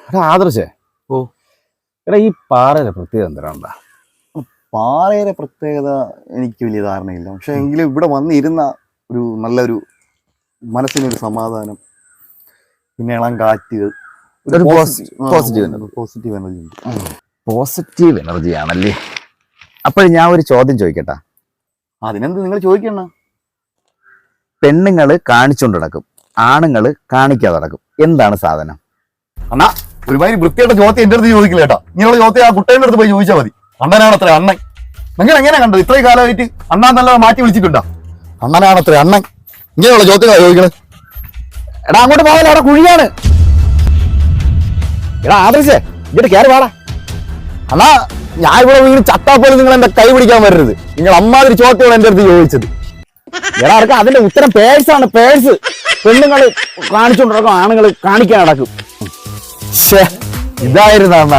എടാ ആദർശേ, ഓ എടാ ഈ പാറയുടെ പ്രത്യേകത എന്തിനാണ്ടാ? പാറയുടെ പ്രത്യേകത എനിക്ക് വലിയ ധാരണയില്ല. പക്ഷെ എങ്കിലും ഇവിടെ വന്നിരുന്ന ഒരു നല്ലൊരു മനസ്സിനൊരു സമാധാനം, പിന്നെ ഇളം കാറ്റുകൾ, ഒരു പോസിറ്റീവ് എനർജി. പോസിറ്റീവ് എനർജി ഉണ്ട്. പോസിറ്റീവ് എനർജി ആണല്ലേ? അപ്പോഴും ഞാൻ ഒരു ചോദ്യം ചോദിക്കട്ടാ. അതിനെന്ത് നിങ്ങൾ ചോദിക്കണ? പെണ്ണുങ്ങള് കാണിച്ചുകൊണ്ട് നടക്കും, ആണുങ്ങള് കാണിക്കാതെ നടക്കും. എന്താണ് സാധനം? അണ്ണാ ഒരുമാതിരി വൃത്തിയായിട്ട് ചോദ്യം എന്റെ അടുത്ത് ചോദിക്കില്ല കേട്ടാ. ഇങ്ങനെയുള്ള ചോദ്യം ആ കുട്ടേന്റെ അടുത്ത് പോയി ചോദിച്ചാൽ മതി. അണ്ണനാണത്രേ അണ്ണൻ. നിങ്ങൾ എങ്ങനെ കണ്ടത്? ഇത്രയും കാലമായിട്ട് അണ്ണാൻ നല്ല മാറ്റി വിളിച്ചിട്ടുണ്ടോ? അണ്ണനാണത്രേ അണ്ണൻ. ഇങ്ങനെയുള്ള ചോദ്യങ്ങളാണ് ചോദിക്കണത്. എടാ അങ്ങോട്ട് പോകാൻ അവിടെ കുഴിയാണ്. എടാ ആദർശേ, ഇങ്ങോട്ട് കയറി പാടാ. അണ്ണാ ഞാൻ ഇവിടെ വീണ് ചത്താപ്പോലും നിങ്ങൾ എന്റെ കൈ പിടിക്കാൻ വരരുത്. നിങ്ങൾ അമ്മാതിരി ചോദ്യമാണ് എന്റെ അടുത്ത് ചോദിച്ചത്. എടാ അടക്ക അതിന്റെ ഉത്തരം പേഴ്സാണ്, പേഴ്സ്. പെണ്ണുങ്ങള് കാണിച്ചുകൊണ്ട് നടക്കും, ആണുങ്ങള് കാണിക്കാൻ നടക്കും. ഇതായിരുന്നു അണ്ണാ.